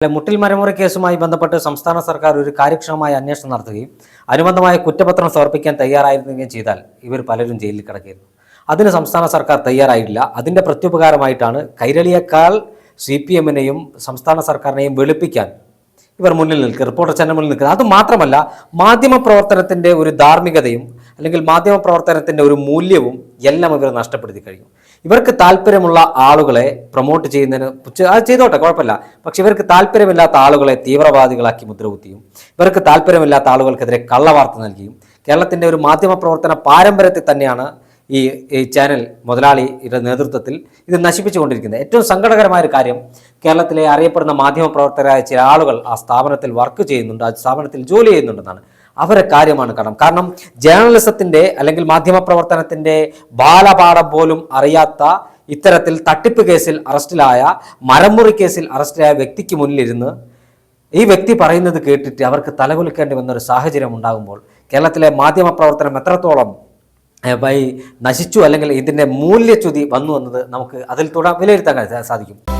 മുട്ടിൽ മരമുറി കേസുമായി ബന്ധപ്പെട്ട് സംസ്ഥാന സർക്കാർ ഒരു കാര്യക്ഷമമായ അന്വേഷണം നടത്തുകയും അനുബന്ധമായ കുറ്റപത്രം സമർപ്പിക്കാൻ തയ്യാറായിരുന്നെങ്കിലും ചെയ്താൽ ഇവർ പലരും ജയിലിൽ കിടക്കുകയായിരുന്നു. അതിന് സംസ്ഥാന സർക്കാർ തയ്യാറായിട്ടില്ല. അതിൻ്റെ പ്രത്യുപകാരമായിട്ടാണ് കൈരളിയേക്കാൾ CPM-നെയും സംസ്ഥാന സർക്കാരിനെയും വെളുപ്പിക്കാൻ ഇവർ മുന്നിൽ നിൽക്കുക, റിപ്പോർട്ടർ ചാനൽ മുന്നിൽ നിൽക്കുന്നത്. അതുമാത്രമല്ല, മാധ്യമപ്രവർത്തനത്തിൻ്റെ ഒരു ധാർമ്മികതയും അല്ലെങ്കിൽ മാധ്യമപ്രവർത്തനത്തിൻ്റെ ഒരു മൂല്യവും എല്ലാം ഇവർ നഷ്ടപ്പെടുത്തി കഴിഞ്ഞു. ഇവർക്ക് താല്പര്യമുള്ള ആളുകളെ പ്രൊമോട്ട് ചെയ്യുന്നതിന് അത് ചെയ്തോട്ടെ, കുഴപ്പമില്ല. പക്ഷെ ഇവർക്ക് താല്പര്യമില്ലാത്ത ആളുകളെ തീവ്രവാദികളാക്കി മുദ്രകുത്തിയും ഇവർക്ക് താല്പര്യമില്ലാത്ത ആളുകൾക്കെതിരെ കള്ളവാർത്ത നൽകിയും കേരളത്തിൻ്റെ ഒരു മാധ്യമപ്രവർത്തന പാരമ്പര്യത്തിൽ തന്നെയാണ് ഈ ചാനൽ മുതലാളിയുടെ നേതൃത്വത്തിൽ ഇത് നശിപ്പിച്ചുകൊണ്ടിരിക്കുന്നത്. ഏറ്റവും സങ്കടകരമായ ഒരു കാര്യം, കേരളത്തിലെ അറിയപ്പെടുന്ന മാധ്യമപ്രവർത്തകരായ ചില ആളുകൾ ആ സ്ഥാപനത്തിൽ വർക്ക് ചെയ്യുന്നുണ്ട്, ആ സ്ഥാപനത്തിൽ ജോലി ചെയ്യുന്നുണ്ടെന്നാണ്. അവരെ കാര്യമാണ് കാരണം ജേർണലിസത്തിൻ്റെ അല്ലെങ്കിൽ മാധ്യമപ്രവർത്തനത്തിൻ്റെ ബാലപാഠം പോലും അറിയാത്ത ഇത്തരത്തിൽ തട്ടിപ്പ് കേസിൽ അറസ്റ്റിലായ, മരമുറി കേസിൽ അറസ്റ്റിലായ വ്യക്തിക്ക് മുന്നിലിരുന്ന് ഈ വ്യക്തി പറയുന്നത് കേട്ടിട്ട് അവർക്ക് തലകുലിക്കേണ്ടി വന്നൊരു സാഹചര്യം ഉണ്ടാകുമ്പോൾ കേരളത്തിലെ മാധ്യമപ്രവർത്തനം എത്രത്തോളം നശിച്ചു അല്ലെങ്കിൽ ഇതിൻ്റെ മൂല്യച്യുതി വന്നു എന്നത് നമുക്ക് അതിൽ വിലയിരുത്താൻ സാധിക്കും.